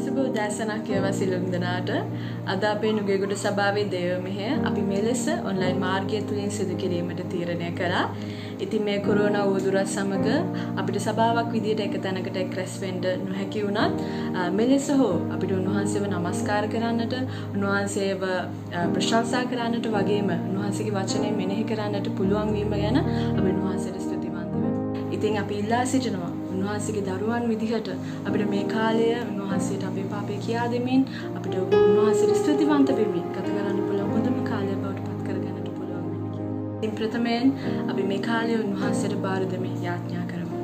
සුබ උදෑසනක් වේවා සියලුම දෙනාට. අද අපේ නුගේගොඩ සභාවේ දේව මෙහෙය අපි මේ ලෙස ඔන්ලයින් මාර්ගය තුලින් සිදු කිරීමට තීරණය කළා. ඉතින් මේ කොරෝනා වදුරත් සමග අපිට සභාවක් විදියට එක තැනකට එක්රැස් වෙන්න නොහැකි වුණත් මේ ලෙස හෝ අපිට උන්වහන්සේව නමස්කාර කරන්නට, උන්වහන්සේව ප්‍රශංසා කරන්නට වගේම උන්වහන්සේගේ වචනය මෙනෙහි කරන්නට පුළුවන් වීම ගැන අපි උන්වහන්සේට ස්තුතිවන්ත වෙනවා. ඉතින් අපි ඉල්ලා සිටිනවා උන්වහන්සේගේ දරුවන් විදිහට අපිට මේ කාලය උන්වහන්සේට අපේ පාපේ කියා දෙමින් අපිට උන්වහන්සේට ස්තුතිවන්ත වෙමින් ගත කරන්න පුළුවන් හොඳම කාලය බවට පත් කරගන්නට පුළුවන් වෙන්නේ කියලා. ඉතින් ප්‍රථමයෙන් අපි මේ කාලය උන්වහන්සේට බාර දෙමින් යාඥා කරමු.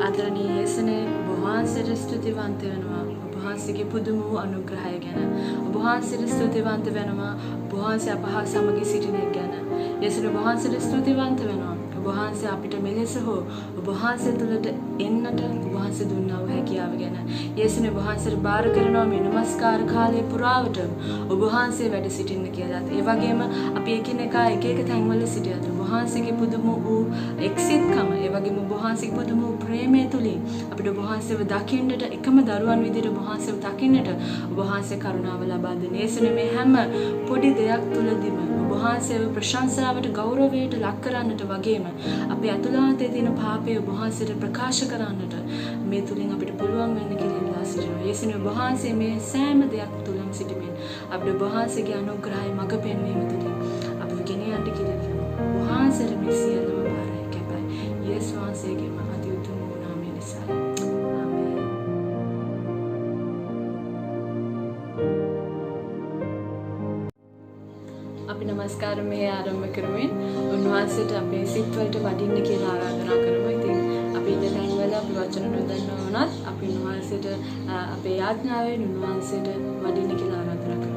ආදරණීය යේසුනේ ඔබ වහන්සේට ස්තුතිවන්ත වෙනවා. ඔබ වහන්සේගේ පුදුම වූ අනුග්‍රහය ගැන. ඔබ වහන්සේට ස්තුතිවන්ත වෙනවා. ඔබ වහන්සේ අප හා සමග සිටින එක ගැන. යේසුනේ ඔබ වහන්සේට ස්තුතිවන්ත වෙනවා. ඔබ වහන්සේ අපිට මෙලෙස හෝ ඔබ වහන්සේ තුළට එන්නට ඔබ වහන්සේ දුන්නා වූ හැකියාව ගැන. යේසුනේ ඔබ වහන්සේට බාර කරනවා මේ නමස්කාර කාලය පුරාවට ඔබ වහන්සේ වැඩ සිටින්න කියලාත්. ඒ වගේම අපි එකිනෙකා එක එක තැන්වල සිටියත් ඔබ වහන්සේගේ පුදුම වූ එක්සිත්කම, ඒ වගේම ඔබ වහන්සේගේ පුදුම වූ ප්‍රේමය තුලින් අපිට ඔබ වහන්සේව දකින්නට, එකම දරුවන් විදිහට ඔබ වහන්සේව දකින්නට ඔබ වහන්සේ කරුණාව ලබා දෙන. යේසුනේ මේ හැම පොඩි දෙයක් තුලදීම ඔබ වහන්සේව ප්‍රශංසාවට, ගෞරවයට ලක් කරන්නට වගේම අපේ අතුලාන්තයේ තියෙන පාපය ඔබ වහන්සේට ප්‍රකාශ කරන්නට මේ තුලින් අපිට පුළුවන් වෙන්න කියලා ඉල්ලා සිටිනවා. යේසුනේ ඔබ වහන්සේ මේ සෑම දෙයක් තුලින් සිටමින් අපිට ඔබ වහන්සේගේ අනුග්‍රහය මඟ පෙන්වීම තුලින් අපිව ගෙනියන්න කියලා කියනවා. ඔබ වහන්සේට මේ සියල්ලම බාරයි කැපයි. යේසුස් වහන්සේගේ අති උතුම් වූ නාමය නිසා. ආමේන්. අපි නමස්කාර මෙහෙය ආරම්භ කරමින් උන්වහන්සේට අපේ සිත්වලට වඩින්න කියලා ආරාධනා කරමු. ඉතින් අපි ඉන්න තැන්වල අපි වචන නොදන්නා වුණත් අපි උන්වහන්සේට අපේ යාඥාවෙන් උන්වහන්සේට වඩින්න කියලා ආරාධනා කරමු.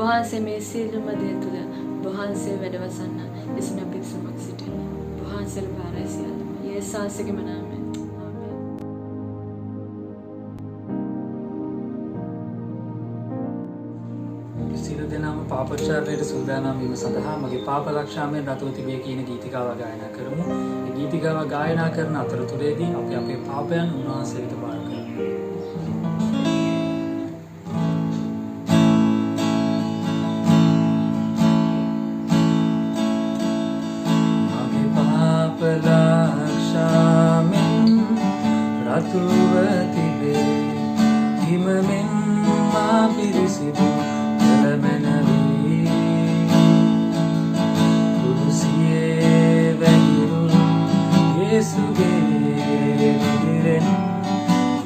වහන්සේ මේ සියලුම දේ තුළ වහන්සේ වැඩවසන්න යේසුනේ අපිට සමග සිටින. වහන්සේට බාරයි සියල්ලම. යේසුස් වහන්සේගේ නාමයෙන්. ආමේන්. සියලු දෙනාම පාපචාරයට සූදානම් වීම සඳහා මගේ පාප ලක්ෂාමයෙන් රතුව තිබේ කියන ගීතිකාව ගායනා කරමු. ගීතිකාව ගායනා කරන අතරතුරේදී අපි අපේ පාපයන් උන්වහන්සේ වෙත බාර කරනවා. මගේ පාප ලක්ෂාමෙන් රතුව තිබේ හිමෙන් මා පිරිසිදු කළමැනවී කුරුසියේ වැගිරුණු යේසුගේ විදිරෙන්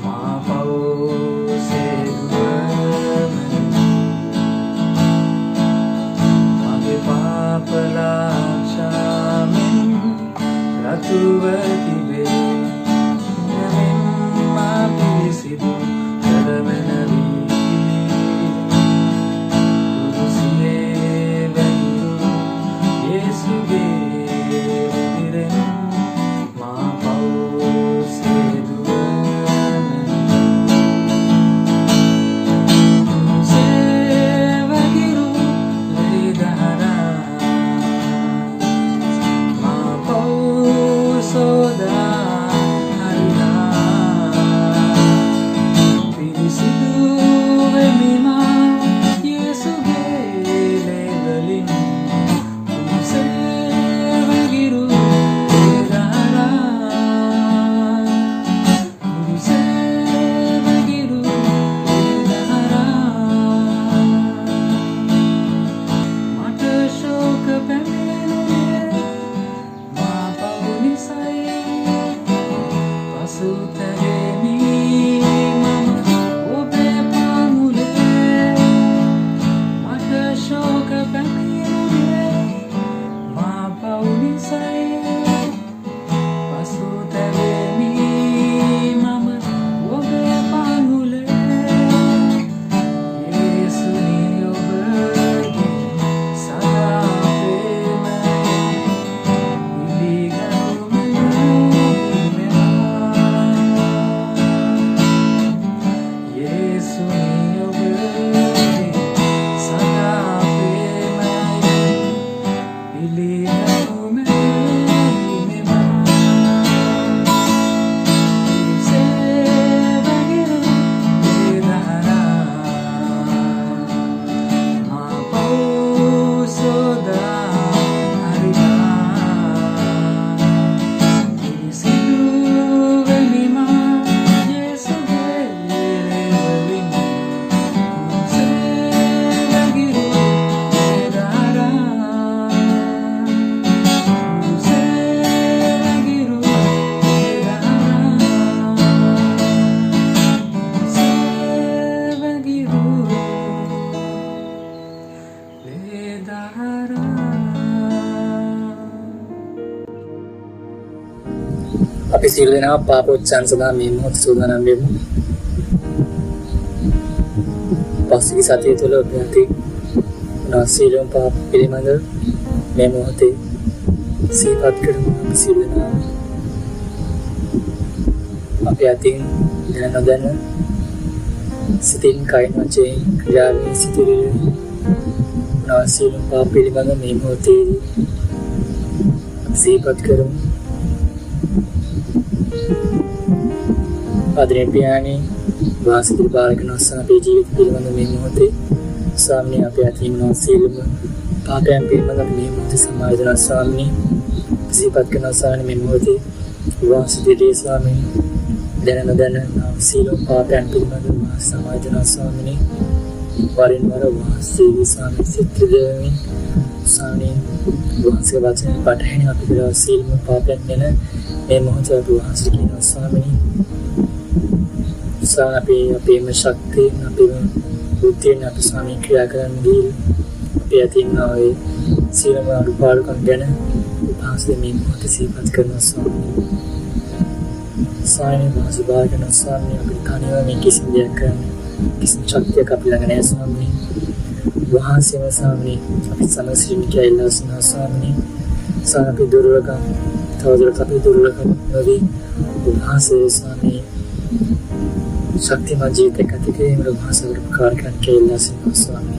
මා පව් සේදුවමනි මගේ පාප ලක්ෂාමෙන් රතුව තිබේ හිමෙන් මා පිරිසිදු කළමැනවී අපි සියලු දෙනා පාපෝච්චාන් සඳහා මේ මොහොත සූදානම් වෙමු. පස්සේ සතිය තුළ අපි සියලුම පාප පිළිබඳ මේ මොහොතේ සිහිපත් කරමු. අපි සියලු දෙනා අපේ අතින් දැන නොදැන සිතින් කයින් වචයෙන් ක්‍රියාවෙන් සිටින සියලුම පාප පිළිබඳ මේ මොහොතේදී සිහිපත් කරමු. ආදරණීය පියාණන් වහන්සේ බාරගෙන අවසන් අපේ ජීවිත පිළිබඳ මේ මොහොතේ ස්වාමීන් අපේ අතින් වන සියලුම පාපයන් පිළිබඳ මේ මොහොතේ සමාදන් ස්වාමීන් සිහිපත් කරන ස්වාමීන් මේ මොහොතේ වහන්සේ ස්වාමීන් දැන නොදැන සියලුම පාපයන් පිළිබඳ සමාදන් ස්වාමීන් වරින් වර වහන්සේ ස්වාමීන් සිත්‍රදෙමින් ස්වාමීන් වහන්සේ වචන පටහැනි අපි කියලා සියලුම පාපයන් ගැන මේ මොහොතේ වහන්සේ කියන ස්වාමීන් අපේම ශක්තිය අපේම බුද්ධියෙන් අපි ස්වාමීන් ක්‍රියා කරන්නේ අපේ අතින් ආවේ සියලුම අඩුපාඩුකම් ගැන වහන්සේ මේ මොහොතේ සිහිපත් කරන ස්වාමීන් වහන්සේ බාරගෙන ස්වාමීන් අපේ තනියම මේ කිසිම දෙයක් කරන්නේ කිසිම ශක්තියක් අපි ළඟ නැහැ ස්වාමීන් වහන්සේම ස්වාමීන් අපි සමසිරින් කියලා ස්වාමීන් අපි දුර්ලභ තවදුරටත් අපි දුර්ලභ නොවි වහන්සේ ස්වාමීන් शक्तिमान जीवित गति के भाषा प्रकार के स्वामी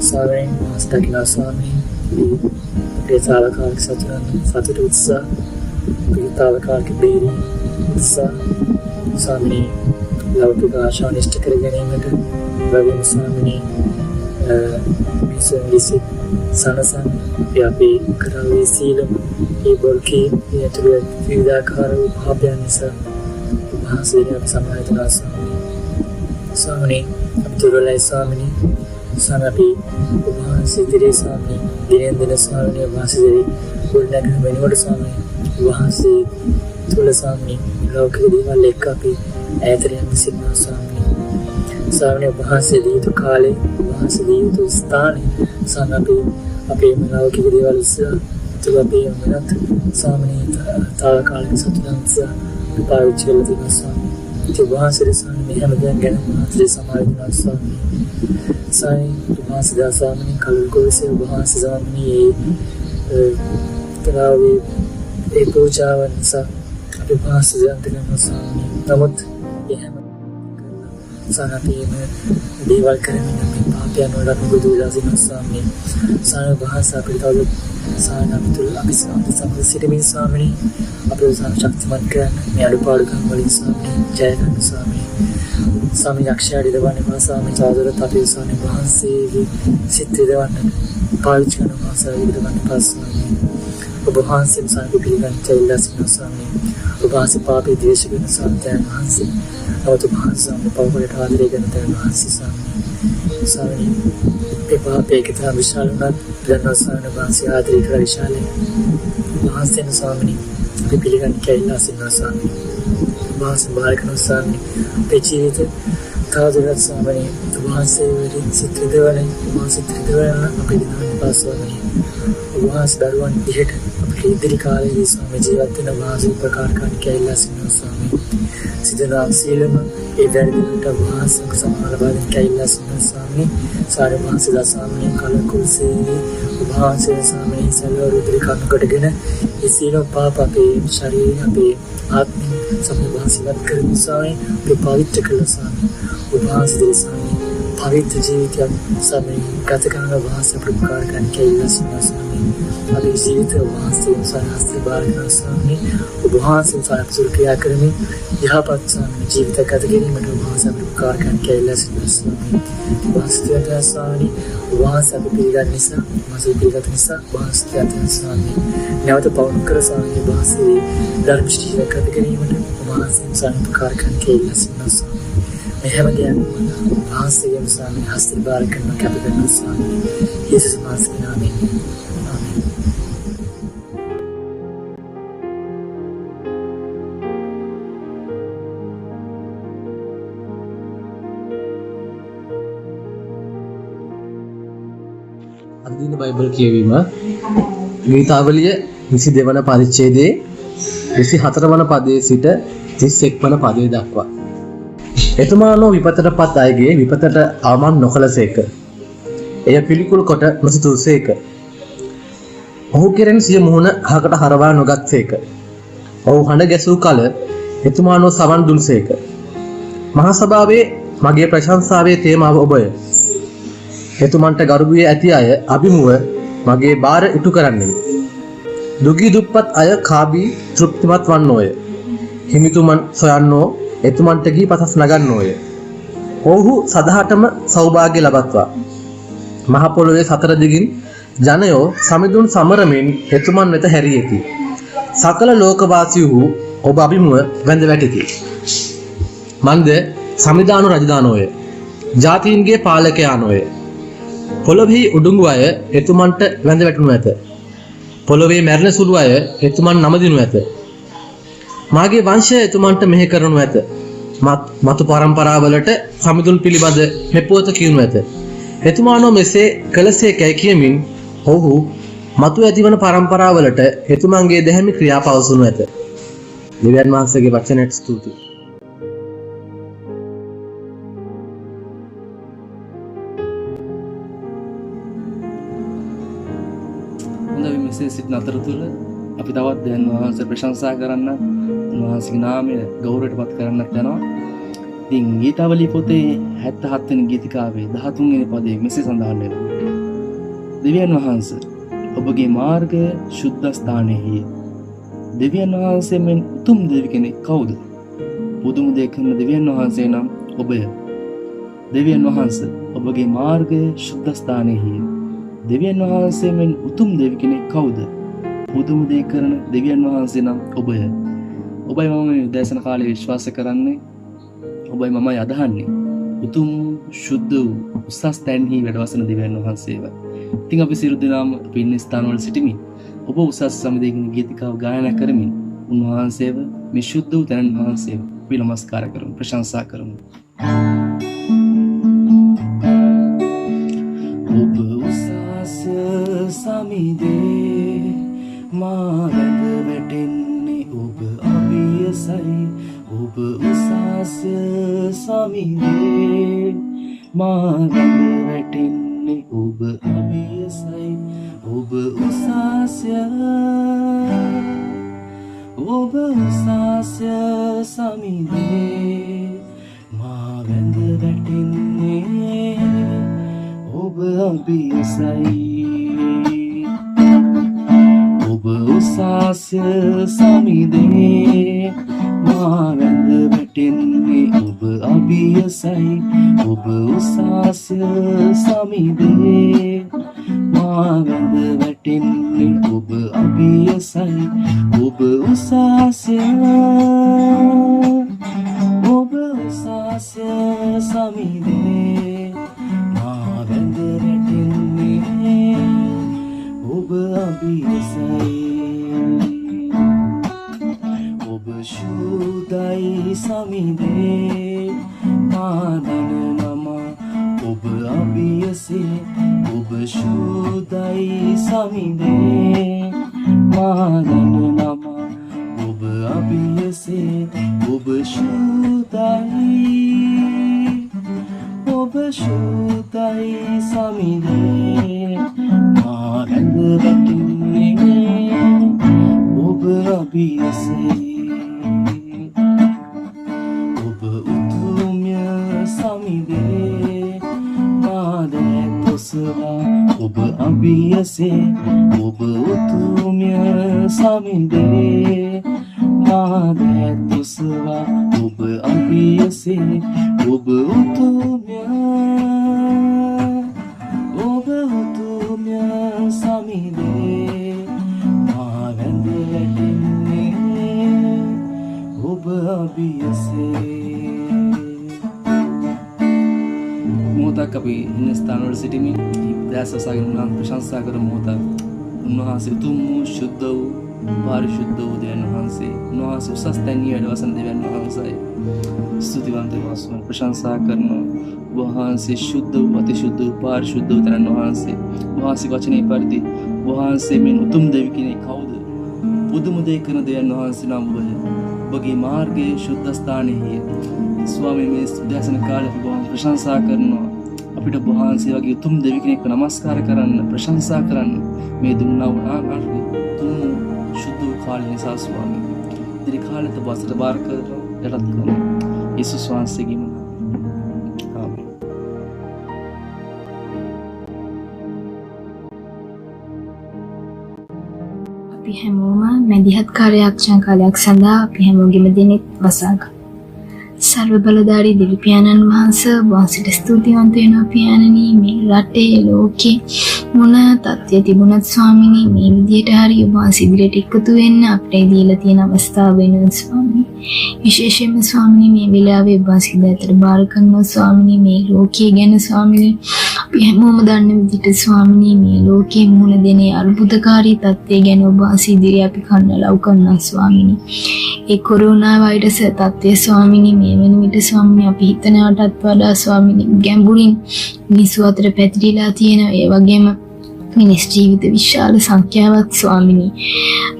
स्वामी स्वामी අපේ තාවකාලික සතුට උත්සාහ අපේ තාවකාලික බේරීම උත්සාහ ස්වාමිනේ ලෞකික ආශාවන් ඉෂ්ට කර ගැනීමට වගේම ස්වාමිනේ මිසන්විසි සනසන් අපේ කරාවේ සීලම ඒ බොල්කේ ඒ ඇතුළේ විවිධාකාර උපාපයන් නිසා මහසීලය අපි සමාහිතනා ස්වාමිනේ අපි දුර්වලයි ස්වාමිනේ අපි වහන්සේ ඉදිරියේ ස්වාමිනේ දිනෙන් දින ස්වාමිනේ වහන්සේ ඉදිරියේ ගොඩනැගෙන වෙනකොට ස්වාමිනේ වහන්සේ තුල ස්වාමිනේ ලෞකික දේවල් එක්ක අපි ඈතට යන්න සිටිනවා ස්වාමිනේ වහන්සේ දී යුතු කාලේ වහන්සේ දී යුතු ස්ථානේ ස්වාමිනේ අපේ ලෞකික දේවල් තුල අපි වෙනත් ස්වාමිනේ තාවකාලික සතුටන්සා පාවිච්චි කරලා තියෙනවා ස්වාමිනේ ඒ වහන්සේ ස්වාමිනේ හැමදේම ගැන වහන්සේ සමාවිතනා ස්වාමිනේ වහන්සේ ස්වාමිනේ කලුල්ගොවිසේ වහන්සේ ස්වාමිනේ තරාවේ ඒ පූජාව නිසා අපි වහන්සේ ජන්තකම ස්වාමිනේ නමුත් එහෙම සානපීම දේවල් කරමින් අපි පාපයන් වලට මුහුණ දීලා සිටින ස්වාමිනේ සාන වහන්සේ අපිට තව සාන අපිට අපි සමග සිටමින් ස්වාමිනේ අපේ ශක්තිමත් කරන්න මේ අඩුපාඩුකම් වලින් ස්වාමිනේ ජය ගන්න ස්වාමිනේ ස්වාමී අක්ෂරය දවන්නේ මා ස්වාමී චාදරත් අපේ ස්වාමී වහන්සේගේ සිත් දවන්න පාවිච්චි කරන මාසය විදවන්න පස්සේ ඔබ වහන්සේ ස්වාමී පිළිගන්න තෙල්ලා සිටින ස්වාමී ඔබ වහන්සේ පාපේ ද්වේෂ කරන ස්වාමී වහන්සේ අවතු වහන්සේ පවකට ආදරය කරන තෙල් වහන්සේ ස්වාමී ඒ පාපේ කිතර විශාල උනත් දන්නා ස්වාමී වහන්සේ ආදරය කර විශාලයි වහන්සේ ස්වාමී අපි පිළිගන්න කැයිලා සිටින ස්වාමී වහන්සේ බාරකන ස්වාමී අපේ ජීවිත තවදුරටත් ස්වාමී වහන්සේ වලින් සිත් විදවන වහන්සේ විදවන අපේ දිනවල පාස්වාමී වහන්සේ දරුවන් දිහට අපේ ඉදිරි කාලයේදී ස්වාමී ජීවත් වෙන වහන්සේ ප්‍රකාර කරන්න කැයිලා සිටින ස්වාමී සිතනා සීලම ඒ වැරදිලට වහන්සේ සමාන බාධක කැයිලා සිටින ස්වාමී සාර වහන්සේ දසාමී කලකුසේ වහන්සේ ස්වාමී සලවරු ඉදිරි කන්නකටගෙන ඒ සීල පාප අපේ ශරීරය අපේ ආත්මය සම්පූර්ණ වහන්සේවත් කරමු ස්වාමී අපේ පවිත්‍ර කළ ස්වාමී වහන්සේ ස්වාමී පවිත්‍ර ජීවිතයක් ස්වාමී ගත කරන වහන්සේ ප්‍රකාර කරන්න කැයිලා සිටින ස්වාමී අපේ ජීවිත වහන්සේ සාහස්ත්‍ය බාරකන ස්වාමී වහන්සේ සාහස්ත්‍ය ක්‍රියා කරමින් යහපත් ස්වාමී ජීවිත ගත කිරීමට වහන්සේ ප්‍රකාර කරන්න කැයිලා සිටින ස්වාමී වහන්සේ ස්වාමී වහන්සේ අපි පිළිගන්න නිසා වහන්සේ පිළිගත් නිසා වහන්සේ ස්වාමී නැවත පවුණු කර ස්වාමී වහන්සේ ධර්මශ්‍රීය ගත කිරීමට වහන්සේ ස්වාමී ප්‍රකාර කරන්න කැයිලා සිටින ස්වාමී මේ හැම දෙයක්ම වහන්සේගේ ස්වාමී හස්ත බාරකන කැප කරන ස්වාමී යේසුස් වහන්සේගේ නාමයෙන් අදින බයිබල් කියවීම ගීතාවලිය 22 වන පරිච්ඡේදයේ 24 වන පදයේ සිට 31 වන පදයේ දක්වා. එතුමානෝ විපතටපත් අයගේ විපතට අවමන් නොකලසේක. එය පිළිකුල් කොට නොසිතූසේක. ඔහු කෙරෙන් සිය මුහුණ අහකට හරවා නොගත්සේක. ඔහු හඬ ගැසූ කල එතුමානෝ සවන් දුන්සේක. මහා සභාවේ මගේ ප්‍රශංසාවේ තේමාව ඔබය. එතුමන්ට ගරු වී ඇති අය අභිමුව මගේ බාර ඉටු කරන්නෙමි. දුගී දුප්පත් අය කාබී තෘප්තිමත් වන්නෝය. හිමිතුමන් සොයන්නෝ එතුමන්ට ගී පසස් නගන්නෝය. ඔවුහු සදහටම සෞභාග්‍ය ලබත්වා. මහ පොළොවේ සතර දිගින් ජනයෝ සමිඳුන් සමරමින් එතුමන් වෙත හැරියති. සකල ලෝකවාසීහු ඔබ අභිමුව වැඳ වැටිති. මන්ද සමිදානු රජදානෝය. ජාතීන්ගේ පාලකයානෝය. පොළොවෙහි උඩුඟු අය එතුමන්ට වැඳ වැටුණු ඇත. පොළොවේ මැරෙන සුළු අය එතුමන් නමදිනු ඇත. මාගේ වංශය එතුමන්ට මෙහෙ කරනු ඇත. මතු පරම්පරාවලට සමිඳුන් පිළිබඳ මෙපොත කියනු ඇත. එතුමානෝ මෙසේ කළසේකැයි කියමින් ඔහු මතු ඇතිවන පරම්පරාවලට එතුමන්ගේ දැහැමි ක්‍රියා පවසනු ඇත. දෙවියන් වහන්සේගේ වචනයට ස්තුතියි. මෙසේ සිටින අතරතුර අපි තවත් දැන් වහන්සේ ප්‍රශංසා කරන්න වහන්සේගේ නාමය ගෞරවයට පත් කරන්නත් යනවා. ඉතින් ගීතාවලිය පොතේ 77 වෙනි ගීතිකාවේ 13 වෙනි පදයේ මෙසේ සඳහන් වෙනවා. දෙවියන් වහන්සේ ඔබගේ මාර්ගය ශුද්ධ ස්ථානයෙහි. දෙවියන් වහන්සේ මෙන් උතුම් දෙවි කෙනෙක් කවුද? පුදුම දේ කරන දෙවියන් වහන්සේ නම් ඔබය. දෙවියන් වහන්සේ ඔබගේ මාර්ගය ශුද්ධ ස්ථානයෙහි. දෙවියන් වහන්සේ මෙන් උතුම් දෙවි කෙනෙක් කවුද? පුදුම දේ කරන දෙවියන් වහන්සේ නම් ඔබය. ඔබයි මම මේ උදෑසන කාලේ විශ්වාස කරන්නේ, ඔබයි මමයි අදහන්නේ උතුම් ශුද්ධ වූ උසස් තැන්හි වැඩවසන දෙවියන් වහන්සේව. ඉතින් අපි සියලු දෙනාම අපි ඉන්න ස්ථානවල සිටමින් ඔබ උසස් සමදේකින් ගීතිකාව ගායනා කරමින් උන්වහන්සේව මේ ශුද්ධ වූ තැන් වහන්සේව අපි නමස්කාර කරමු, ප්‍රශංසා කරමු. ඔබ උසස් සමිදේ මා වැඳ වැටෙන්නේ ඔබ අභියසයි. ඔබ උසස් සමිදේ මා වැඳ වැටෙන්නේ ඔබ අභියසයි. ඔබ උසස්ය, ඔබ උසස් සමිදේ මා වැඳ වැටෙන්නේ ඔබ අභියසයි. ඔබ උසස් සමිදේ මා වැඳ වැටෙන්නේ ඔබ අභියසයි. ඔබ උසස් සමිදේ මා වැඳ වැටෙන්නේ ඔබ අභියසයි. ඔබ උසස්ය, ඔබ උසස් සමිදේ මා වැඳ වැටෙන්නේ ඔබ අභියසයි. ඔබ ශුද්ධයි සමිදේ මා දන නම ඔබ අභියසේ. ඔබ ශුද්ධයි සමිදේ මා දන නම ඔබ අභියසේ. ඔබ ශුද්ධයි, ඔබ ශුද්ධයි සමිදේ මා වැඳ වැටෙන්නේ ඔබ අභියසේ. ඔබ උතුම්ය සමිදේ මා දැත් ඔසවා ඔබ අභියසේ. ඔබ උතුම්ය සමිදේ මා දැත් ඔසවා ඔබ අභියසේ. ඔබ උතුම්ය, ඔබ උතුම්ය සමිදේ මා වැඳ වැටෙන්නේ ඔබ අභියසේ. මොහොතක් අපි ඉන්න ස්ථානවල සිටමින් දැසසගෙන උන්වහන්සේ ප්‍රශංසා කරමු. මොහොතක් උන්වහන්සේ උතුම් වූ ශුද්ධ වූ පාරිශුද්ධ වූ දෙවියන් වහන්සේ, උන්වහන්සේ උසස් තැන්හි වැඩවසන දෙවියන් වහන්සේයි. ස්තුතිවන්ත වස්තුන් ප්‍රශංසා කරනවා. වහන්සේ ශුද්ධ වූ අතිශුද්ධ වූ පාරිශුද්ධ වූ දෙවියන් වහන්සේ. වහන්සේ වචනේ පරිදි වහන්සේ මෙන් උතුම් දෙවි කෙනෙක් කවුද? පුදුම දේ කරන දෙවියන් වහන්සේ නම් ඔබය. ඔබගේ මාර්ගයේ ශුද්ධ ස්ථානයෙහි. ස්වාමී මේ උදෑසන කාලේ අපි වහන්සේ ප්‍රශංසා කරනවා. අපිට වහන්සේ වගේ උතුම් දෙවි කෙනෙක්ව නමස්කාර කරන්න, ප්‍රශංසා කරන්න මේ දුන්නා වූ ආකාරයේ උතුම් ශුද්ධ වූ කාලය නිසා ස්වාමී. ඉදිරි කාලෙත් බසට බාර කරලා යටත් කරනවා. යේසුස් වහන්සේගේම නාමයෙන්. ආමේන්. අපි හැමෝම මැදිහත් කාර්යක්ෂණ කාලයක් සඳහා අපි හැමෝගෙම දිනෙත් වසා ගමු. සර්ව බලධාරී දෙවි පියාණන් වහන්සේ වහන්සේට ස්තුතිවන්ත වෙනවා පියාණනි. මේ රටේ ලෝකේ මොන තත්ත්වය තිබුණත් ස්වාමිනී මේ විදියට හරි ඔබ වහන්සේ ඉදිරියට එකතු වෙන්න අපිට දීලා තියෙන අවස්ථාව වෙනුවෙන් ස්වාමිනී. විශේෂයෙන්ම ස්වාමිනී මේ වෙලාවේ ඔබ වහන්සේ දැතට බාර කරනවා ස්වාමිනී. මේ ලෝකයේ ගැන ස්වාමිනී අපි හැමෝම දන්න විදිහට ස්වාමිනී මේ ලෝකයේ මුහුණ දෙන අරුබුදකාරී තත්ත්වය ගැන ඔබ වහන්සේ ඉදිරියේ අපි කන්න ලව් කරනවා ස්වාමිනී. ඒ කොරෝනා වෛරස් තත්ත්වය ස්වාමිනී මේ වෙන විට ස්වාමිනී අපි හිතනවටත් වඩා ස්වාමිනී ගැඹුරින් මිනිස්සු අතර පැතිරිලා තියෙන ඒ වගේම මිනිස් ජීවිත විශාල සංඛ්‍යාවක් ස්වාමිනී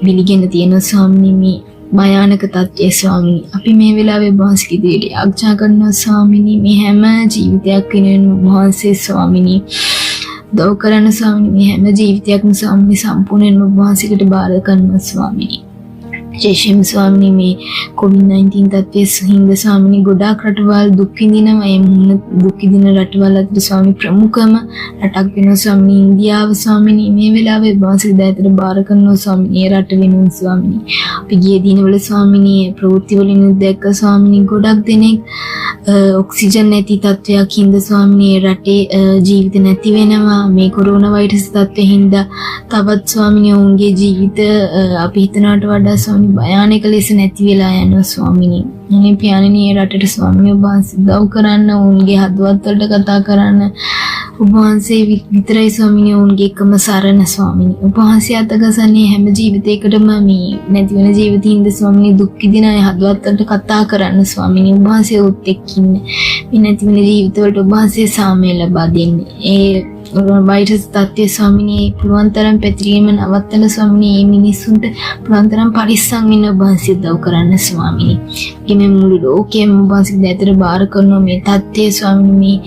බිලිගෙන තියෙන ස්වාමිනී මේ භයානක තත්ත්වය ස්වාමිනී අපි මේ වෙලාවේ වහන්සේ ඉදිරියට යාඥා කරනවා ස්වාමිනී මේ හැම ජීවිතයක් වෙනුවෙන් වහන්සේ ස්වාමිනී දව කරන ස්වාමිනී මේ හැම ජීවිතයක්ම ස්වාමිනී සම්පූර්ණයෙන්ම වහන්සේකට බාර කරනවා ස්වාමිනී ජේෂම් ස්වාමිනී මේ COVID-19 තත්ත්වයේ හින්දා ස්වාමිනී ගොඩාක් රටවල් දුක් විඳිනවා. ඒ මුහුණ දුක් විඳින රටවල් අතර ස්වාමී ප්‍රමුඛම රටක් වෙනවා ස්වාමිනී ඉන්දියාව ස්වාමිනී. මේ වෙලාවේ වාසික දායතට බාර කරනවා ස්වාමිනී ඒ රට වෙනුවෙන් ස්වාමිනී. අපි ගිය දිනවල ස්වාමිනී ප්‍රවෘත්ති වලින් දැක්ක ස්වාමිනී ගොඩක් දෙනෙක් ඔක්සිජන් නැති තත්ත්වයක් හින්දා ස්වාමිනී ඒ රටේ ජීවිත නැති වෙනවා. මේ කොරෝනා වෛරස් තත්ත්වෙ හින්දා තවත් ස්වාමිනී ඔවුන්ගේ ජීවිත අපි හිතනවට වඩා ස්වාමිනී භයානක ලෙස නැති වෙලා යනවා ස්වාමිනී. අනේ පියාණනි ඒ රටට ස්වාමිනී ඔබ වහන්සේ උදව් කරන්න, ඔවුන්ගේ හදවත් වලට කතා කරන්න. ඔබ වහන්සේ විතරයි ස්වාමිනී ඔවුන්ගේ එකම සරණ ස්වාමිනී. ඔබ වහන්සේ අතගසන්නේ හැම ජීවිතයකටම මේ නැති වෙන ජීවිතින්ද ස්වාමිනී දුක් විඳින අය හදවත් වලට කතා කරන්න ස්වාමිනී. ඔබ වහන්සේ උත් එක්ක ඉන්න. මේ නැති වෙන ජීවිතවලට ඔබ වහන්සේ සාමය ලබා දෙන්න. ඒ වෛරස් තත්ත්වයේ ස්වාමිනී පුළුවන් තරම් පැතිරීම නවත්තන ස්වාමිනී මේ මිනිස්සුන්ට පුළුවන් තරම් පරිස්සම් වෙන්න ඔබ වහන්සේ උදව් කරන්න ස්වාමිනී. මේ මුළු ලෝකෙම ඔබ වහන්සේ දැතට බාර කරන මේ තත්ත්වයේ ස්වාමිනී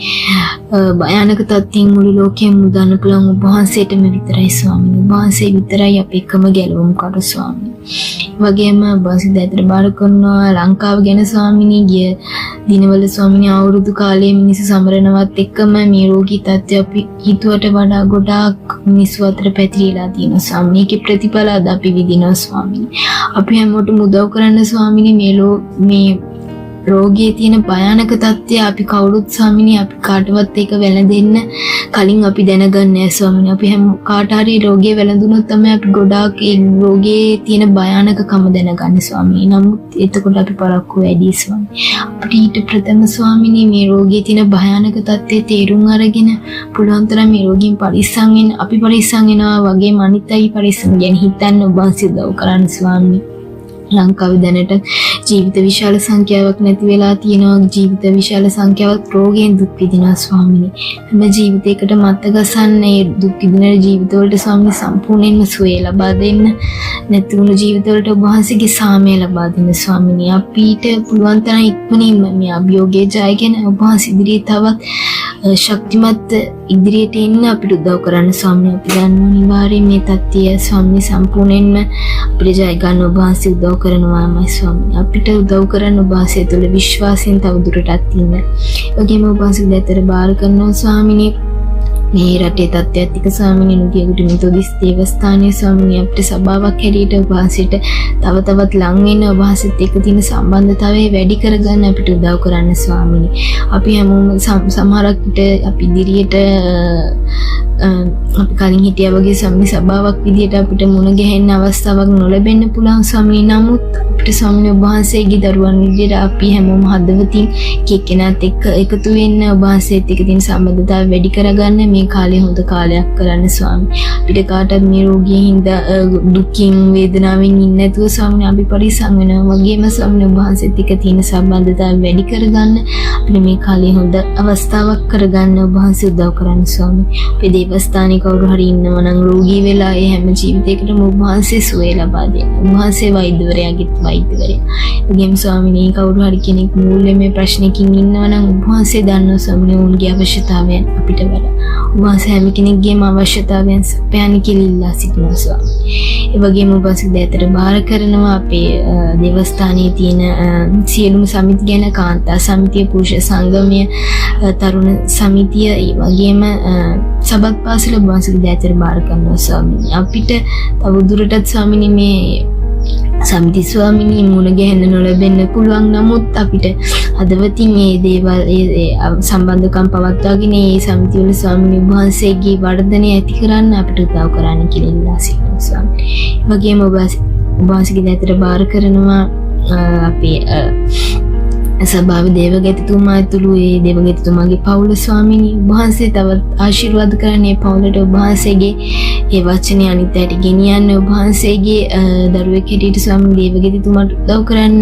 මේ භයානක තත්ත්වයෙන් මුළු ලෝකෙම මුදන්න පුළුවන් ඔබ වහන්සේටම විතරයි ස්වාමිනී. ඔබ වහන්සේ විතරයි අපේ එකම ගැලවුම් කරු ස්වාමිනී. වගේම ඔබ වහන්සේ දැතට බාර කරනවා ලංකාව ගැන ස්වාමිනී ගිය දිනවල ස්වාමිනී අවුරුදු කාලයේ මිනිස්සු සමරනවත් එක්කම මේ රෝගී තත්ත්වය අපි හිතුවට වඩා ගොඩාක් මිනිස්සු අතර පැතිරිලා තියෙනවා ස්වාමිනී. ඒකේ ප්‍රතිඵල අද අපි විඳිනවා ස්වාමිනී. අපි හැමෝටම උදව් කරන්න ස්වාමිනී. මේ රෝගයේ තියෙන භයානක තත්ත්වය අපි කවුරුත් ස්වාමිනී අපි කාටවත් ඒක වැළඳෙන්න කලින් අපි දැනගන්නේ නැහැ ස්වාමිනී. අපි හැම කාට හරි රෝගය වැළඳුනොත් තමයි අපි ගොඩාක් ඒ රෝගයේ තියෙන භයානකකම දැනගන්නේ ස්වාමිනී. නමුත් එතකොට අපි පරක්කු වැඩි ස්වාමිනී. අපිට ඊට ප්‍රථම ස්වාමිනී මේ රෝගයේ තියෙන භයානක තත්ත්වය තේරුම් අරගෙන පුළුවන් තරම් මේ රෝගීන් පරිස්සම් වෙන්න අපි පරිස්සම් වෙනවා වගේම අනිත් අය පරිස්සම් ගැන හිතන්න ඔබ වහන්සේ උදව් කරන්න ස්වාමිනී. ලංකාවේ දැනට ජීවිත විශාල සංඛ්‍යාවක් නැති වෙලා තියෙනවා. ජීවිත විශාල සංඛ්‍යාවක් රෝගයෙන් දුක් විඳිනවා ස්වාමිනී. හැම ජීවිතයකට මත ගසන්නේ දුක් විඳින ජීවිතවලට ස්වාමිනී සම්පූර්ණයෙන්ම සුවය ලබා දෙන්න. නැති වුණු ජීවිතවලට ඔබ වහන්සේගේ සාමය ලබා දෙන්න ස්වාමිනී. අපිට පුළුවන් තරම් ඉක්මනින්ම මේ අභියෝගයේ ජයගෙන ඔබ වහන්සේ ඉදිරියේ තවත් ශක්තිමත් ඉදිරියට එන්න අපිට උදව් කරන්න ස්වාමිනී. අපි දන්නවා අනිවාර්යයෙන් මේ තත්ත්වය ස්වාමිනී සම්පූර්ණයෙන්ම අපිට ජය ගන්න ඔබ වහන්සේ උදව් කරනවාමයි ස්වාමිනී. අපිට උදව් කරන්න ඔබ වහන්සේ තුළ විශ්වාසයෙන් තව දුරටත් ඉන්න. වගේම ඔබ වහන්සේ දැතර බාර කරනවා ස්වාමිනී. මේ රටේ තත්ත්වයක් එක්ක ස්වාමිනී නුගියගොඩ මෙතොදිස් දේවස්ථානයේ ස්වාමිනී අපිට සභාවක් හැටියට ඔබ වහන්සේට තව තවත් ලං වෙන්න ඔබ වහන්සේත් එක්ක තියෙන සම්බන්ධතාවය වැඩි කරගන්න අපිට උදව් කරන්න ස්වාමිනී. අපි හැමෝම සමහරක් විට අපි ඉදිරියට අපි කලින් හිටියා වගේ ස්වාමිනී සභාවක් විදියට අපිට මුණ ගැහෙන්න අවස්ථාවක් නොලැබෙන්න පුළුවන් ස්වාමිනී. නමුත් අපිට ස්වාමිනී ඔබ වහන්සේගේ දරුවන් විදියට අපි හැමෝම හදවතින් එක්කෙනාත් එක්ක එකතු වෙන්න ඔබ වහන්සේත් එක්ක තියෙන සම්බන්ධතාවය වැඩි කරගන්න මේ කාලේ හොඳ කාලයක් කරන්න ස්වාමී. අපිට කාටවත් මේ රෝගිය හින්දා දුකින් වේදනාවෙන් ඉන්නේ නැතුව ස්වාමී අපි පරිස්සම් වෙනවා. වගේම ස්වාමී ඔබ වහන්සේත් එක්ක තියෙන සම්බන්ධතාවය වැඩි කරගන්න අපිට මේ කාලේ හොඳ අවස්ථාවක් කරගන්න ඔබ වහන්සේ උදව් කරන්න ස්වාමී. අපේ දේවස්ථානයේ කවුරු හරි ඉන්නවා නම් රෝගී වෙලා ඒ හැම ජීවිතයකටම ඔබ වහන්සේ සුවය ලබා දෙන්න. ඔබ වහන්සේ වෛද්‍යවරයාගේ වෛද්‍යවරයා. එගේම ස්වාමීනි කවුරු හරි කෙනෙක් මූල්‍යමය ප්‍රශ්නකින් ඉන්නවා නම් ඔබ වහන්සේ දන්නවා ස්වාමීනි ඔවුන්ගේ අවශ්‍යතාවයන් අපිට වඩා ඔබ වහන්සේ හැම කෙනෙක්ගේම අවශ්‍යතාවයන් සපයන්න කියලා ඉල්ලා සිටිනවා ස්වාමී. ඒ වගේම ඔබ වහන්සේ දැතට බාර කරනවා අපේ දේවස්ථානයේ තියෙන සියලුම සමිති ගැන කාන්තා සමිතිය, පුරුෂ සංගමය, තරුණ සමිතිය, ඒ වගේම සබත් පාසල ඔබ වහන්සේ දැතට බාර කරනවා ස්වාමීනි. අපිට තව දුරටත් ස්වාමීනි මේ සමිති ස්වාමිනී මුණ ගැහෙන්න නොලැබෙන්න පුළුවන්. නමුත් අපිට හදවතින් මේ දේවල් සම්බන්ධකම් පවත්වාගෙන මේ සමිති වල ස්වාමිනී වහන්සේගේ වර්ධනය ඇති කරන්න අපිට උදව් කරන්න කියලා ඉල්ලා සිටිනවා ස්වාමී. ඒ වගේම ඔබ වහන්සේගේ දැතට බාර කරනවා අපේ සභාවේ දේවගතිතුමා ඇතුළු ඒ දේවගතිතුමාගේ පවුල ස්වාමිනී වහන්සේ තවත් ආශිර්වාද කරන්නේ පවුලට ඔබ වහන්සේගේ ඒ වචනේ අනිත් අයට ගෙනියන්න ඔබ වහන්සේගේ දරුවෙක් හැටියට ස්වාමිනී දේවගතිතුමාට උදව් කරන්න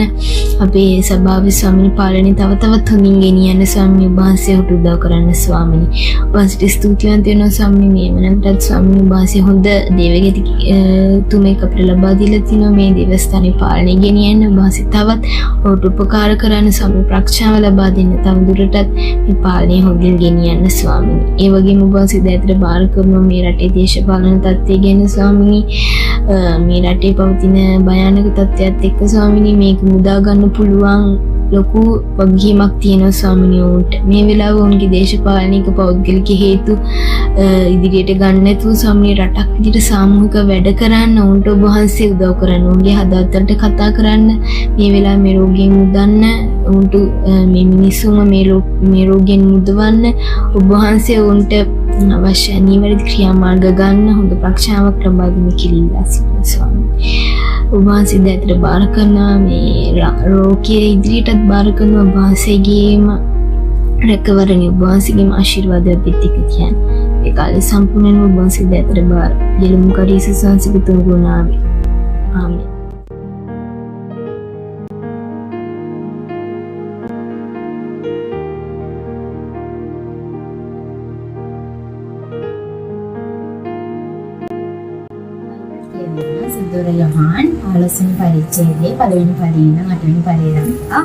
අපේ සභාවේ ස්වාමිනී පාලනය තව තවත් හොඳින් ගෙනියන්න ස්වාමිනී ඔබ වහන්සේට උදව් කරන්න ස්වාමිනී. ඔබ වහන්සේට ස්තුතිවන්ත වෙනවා ස්වාමිනී. මේ වෙනකටත් ස්වාමිනී ඔබ වහන්සේ හොඳ දේවගතිතුමෙක් අපිට ලබා දීලා තිනවා මේ දේවස්ථානයේ පාලනය ගෙනියන්න ඔබ වහන්සේ තවත් ඔබට උපකාර කරන්න ස්වාමී ප්‍රාර්ථනාව ලබා දෙන්න තවදුරටත් මේ පාලනය හොඳින් ගෙනියන්න ස්වාමීනි. ඒ වගේම ඔබ වහන්සේ දැතට බාර කරනවා මේ රටේ දේශපාලන තත්ත්වය ගැන ස්වාමීනි. මේ රටේ පවතින භයානක තත්ත්වයක් එක්ක ස්වාමීනි මේක මුදා ගන්න පුළුවන් ලොකු වගකීමක් තියෙනවා ස්වාමීනි ඔවුන්ට. මේ වෙලාව ඔවුන්ගේ දේශපාලනික පෞද්ගලික හේතු ඉදිරියට ගන්න නැතුව ස්වාමීනි රටක් විදිහට සාමූහික වැඩ කරන්න ඔවුන්ට ඔබ වහන්සේ උදව් කරන්න. ඔවුන්ගේ හදවතට කතා කරන්න. මේ වෙලාවේ මේ රෝගයෙන් මුදන්න ඔවුන්ට මේ මිනිස්සුම මේ රෝගයෙන් මුදවන්න ඔබ වහන්සේ ඔවුන්ට අවශ්‍ය නිවැරදි ක්‍රියාමාර්ග ගන්න හොඳ ප්‍රාර්ථනාවක් ලබා දෙන්න කියලා ඉල්ලා සිටිනවා ස්වාමීනි. ඔබ වහන්සේ දැතට බාර කරනවා මේ රෝගයේ ඉදිරියටත් බාර කරනවා ඔබ වහන්සේගේම රැකවරණය ඔබ වහන්සේගේම ආශිර්වාදයක් පිට එක කියන්නේ. ඒ කාලේ සම්පූර්ණයෙන්ම ඔබ වහන්සේ දැතට බාර යලමු කරීස සංසිකුතුන් ගුණාමි. ආමේන්. සිද්දොර යොහාන් 15 වෙනි පරිච්ඡේදයේ 1 වෙනි පදයෙන් 8 වෙනි පදය දක්වා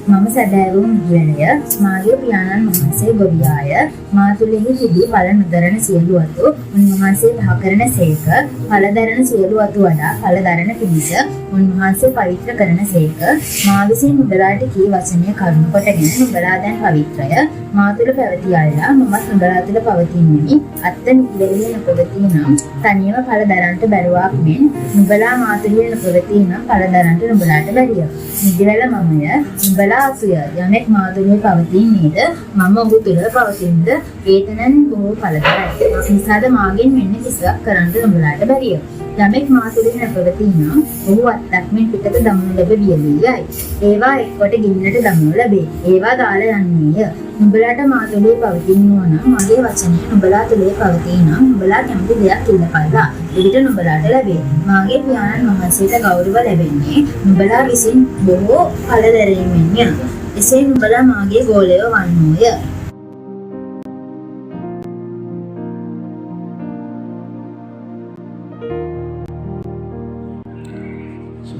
මම සැදැවූ මුහුණය මාගේ පියාණන් වහන්සේ ගොවියාය මා තුළෙහි තිබී ඵල නොදරන සියලු අතු උන්වහන්සේ පහ කරන සේක ඵල දරන සියලු අතු වඩා ඵල දරන පිණිස උන්වහන්සේ පවිත්‍ර කරන සේක මා විසින් නුඹලාට කී වචනය කරුණු කොටගෙන නුඹලා දැන් පවිත්‍රය මා තුළ පැවතියල්ලා මමත් නුඹලා තුළ පවතින්නෙමි අත්ත නිදෙලිය නොපවතී නම් තනියම ඵල දරන්ට බැරුවාක් මෙන් නුඹලා මා තුළ නොපවතී නම් ඵල දරන්ට නුඹලාට බැරිය නිදිවැල මමය නුඹලා අසුය යමෙක් මා තුළ පවතින නේද මම ඔහු තුළ පවතිනද වේතනන් බොහෝ ඵල දරයි නිසාද මාගෙන් මෙන්න කිසිවක් කරන්නට නුඹලාට බැරිය යමෙක් මා තුළ නොපවතී නම් ඔහු අත්තක් මෙන් පිටත දමනු ලැබ වියලියයි ඒවා එක්කොට ගින්නට දමනු ලැබේ ඒවා දාලා යන්නේය නුඹලාට මා තුළ පවතිනවා නම් මගේ වචනය නුඹලා තුළ පවතී නම් නුඹලා කැමති දෙයක් ඉල්ලපල්ලා එවිට නුඹලාට ලැබේ මාගේ පියාණන් වහන්සේට ගෞරව ලැබෙන්නේ නුඹලා විසින් බොහෝ ඵල දැරීමෙන්ය එසේ නුඹලා මාගේ ගෝලයෝ වන්නෝය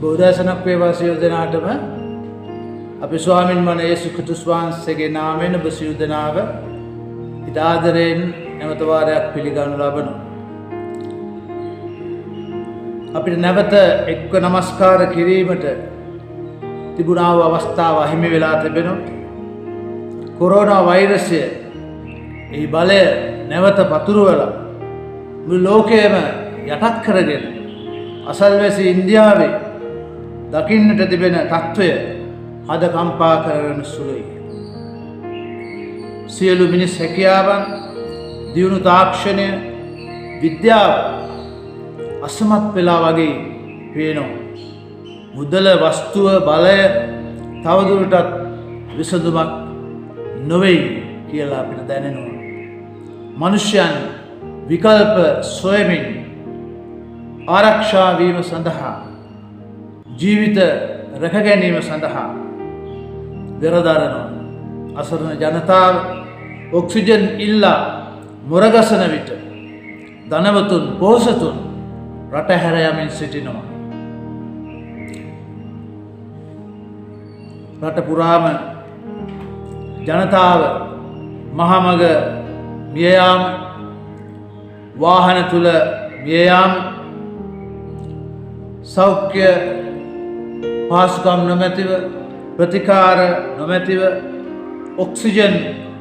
බෝධාසනක් වේවා සියලු දෙනාටම අපි ස්වාමින් වහන්සේ යේසුස් ක්‍රිස්තුස් වහන්සේගේ නාමයෙන් ඔබ සියලු දෙනාව ඉතාදරෙන් නැවත වාරයක් පිළිගනු ලබනවා. අපිට නැවත එක්ව නමස්කාර කිරීමට තිබුණා වූ අවස්ථාව අහිමි වෙලා තිබෙනවා. කොරෝනා වෛරසය ඒ බලය නැවත පතුරවලා මුළු ලෝකයේම යටත් කරගෙන අසල්වැසි ඉන්දියාවේ දකින්නට තිබෙන තත්ත්වය අද කම්පා කරන සුළුයි. සියලු මිනිස් හැකියාවන්, දියුණු තාක්ෂණය, විද්‍යාව අසමත් වෙලා වගේ පේනවා. මුදල, වස්තුව, බලය තවදුරටත් විසඳුමක් නොවේ කියලා අපිට දැනෙනවා. මනුෂ්‍යයන් විකල්ප සොයමින් ආරක්ෂා වීම සඳහා ජීවිත රැක ගැනීම සඳහා වෙරදරනවා. අසරණ ජනතාව ඔක්සිජන් ඉල්ලා මුරගසන විට ධනවතුන් පොහොසතුන් රට හැර යමින් සිටිනවා. රට පුරාම ජනතාව මහමග මිය යාම, වාහන තුල මිය යාම, සෞඛ්‍ය පහසුකම් නොමැතිව, ප්‍රතිකාර නොමැතිව, ඔක්සිජන්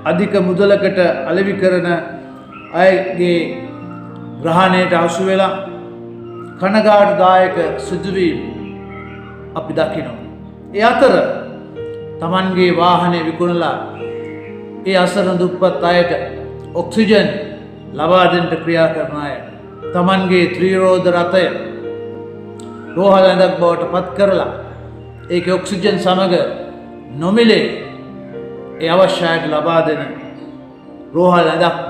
අධික මුදලකට අලෙවි කරන අයගේ ග්‍රහණයට හසු වෙලා කනගාටුදායක සිදුවීම් අපි දකිනවා. ඒ අතර තමන්ගේ වාහනය විකුණලා ඒ අසරණ දුප්පත් අයට ඔක්සිජන් ලබා දෙන්න ක්‍රියා කරන අය තමන්ගේ ත්‍රිරෝද රථය රෝහල ඇඳක් බවට පත් කරලා ඒක ඔක්සිජන් සමග නොමිලේ ඒ අවශ්‍යයට ලබා දෙන රෝහල ඇඳක්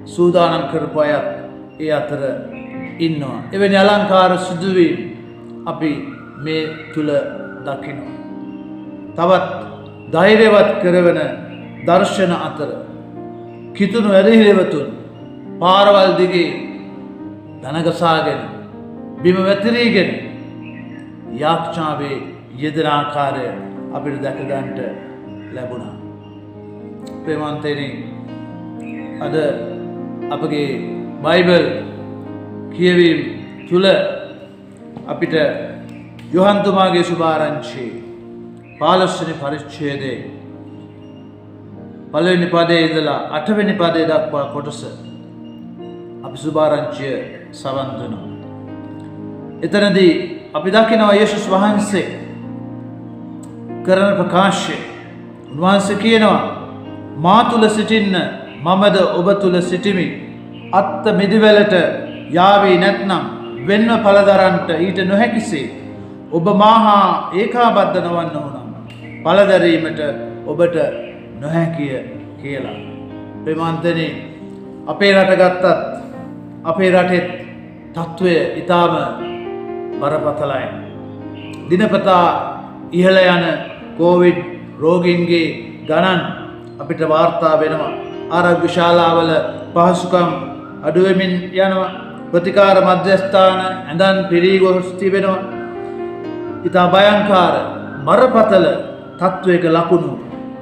සූදානම් කරපු අය ඒ අතර ඉන්නවා. එවැනි අලංකාර සිදුවීම් අපි මේ තුල දකිනවා. තවත් ධෛර්යවත් කරවන දර්ශන අතර කිතුණු වැඩිහිලවතුන් පාරවල් දිගේ දනගසාගෙන බිම වැතිරීගෙන යාඥාවේ යෙදෙන ආකාරය අපිට දැක ගන්නට ලැබුණා. ප්‍රේමන්තේනි අද අපගේ බයිබල් කියවීම තුළ අපිට යොහන්තුමාගේ සුභාරංචි 15 වෙනි පරිච්ඡේදයේ පළවෙනි පදයේ ඉඳලා 8 වෙනි පදයේ දක්වා කොටස අපි සුභාරංචිය සවන් දෙනවා. එතනදී අපි දකිනවා යේසුස් වහන්සේ කරන ප්‍රකාශය. උන්වහන්සේ කියනවා මා තුල සිටින්න මමද ඔබ තුල සිටිමි. අත්ත මිදිවලට යාවේ නැත්නම් වෙන්ව පළදරන්ට ඊට නොහැකිසේ ඔබ මාහා ඒකාබද්ධ නොවන්න ඕනම් පළදරීමට ඔබට නොහැකිය කියලා. ප්‍රේමන්තනි අපේ රට ගත්තත් අපේ රටේ තත්ත්වය ඊටාම බරපතලයි. දිනපතා ඉහළ යන කොවිඩ් රෝගීන්ගේ ගණන් අපිට වාර්තා වෙනවා. ආරෝග්‍ය ශාලාවල පහසුකම් අඩු වෙමින් යනවා. ප්‍රතිකාර මධ්‍යස්ථාන ඇඳන් පිරී ගොස් තිබෙනවා. ඉතා භයංකාර බරපතල තත්ත්වයක ලකුණු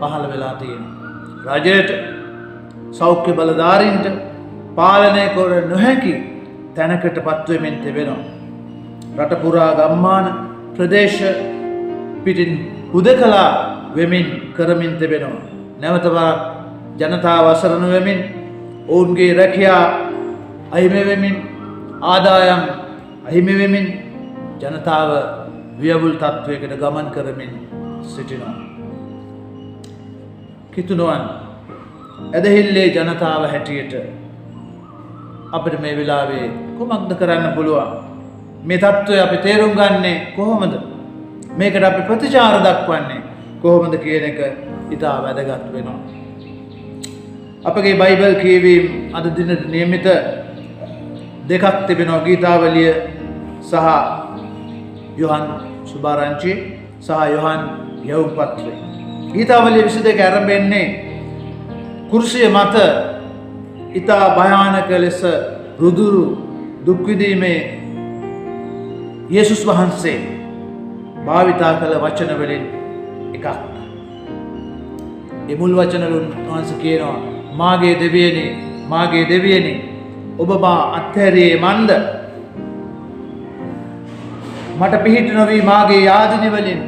පහළ වෙලා තියෙනවා. රජයට සෞඛ්‍ය බලධාරීන්ට පාලනය කර නොහැකි තැනකට පත්වෙමින් තිබෙනවා. රට පුරා ගම්මාන ප්‍රදේශ පිටින් හුදකලා වෙමින් කරමින් තිබෙනවා. නැවත වරක් ජනතාව අසරණ වෙමින් ඔවුන්ගේ රැකියා අහිමි වෙමින් ආදායම් අහිමි වෙමින් ජනතාව වියවුල් තත්වයකට ගමන් කරමින් සිටිනවා. කිතුනුවන් ඇදහිල්ලේ ජනතාව හැටියට අපිට මේ වෙලාවේ කුමක්ද කරන්න පුළුවන්? මේ තත්ත්වය අපි තේරුම් ගන්නේ කොහොමද? මේකට අපි ප්‍රතිචාර දක්වන්නේ කොහොමද කියන එක ඉතා වැදගත් වෙනවා. අපගේ බයිබල් කියවීම අද දිනට නියමිත දෙකක් තිබෙනවා. ගීතාවලිය සහ යොහන් සුභාරංචි සහ යොහන් යවුම් පත්‍රය. ගීතාවලිය 22 ආරම්භෙන්නේ කුරුසිය මත ඉතා භයානක ලෙස රුදුරු දුක් විඳීමේ යේසුස් වහන්සේ භාවිතා කළ වචන වලින් එකක්. ඒ මුල් වචන වලින් වහන්සේ කියනවා මාගේ දෙවියනි මාගේ දෙවියනි ඔබ මා අත්හැරියේ මන්ද? මට පිහිට නොවී මාගේ යාදිනි වලින්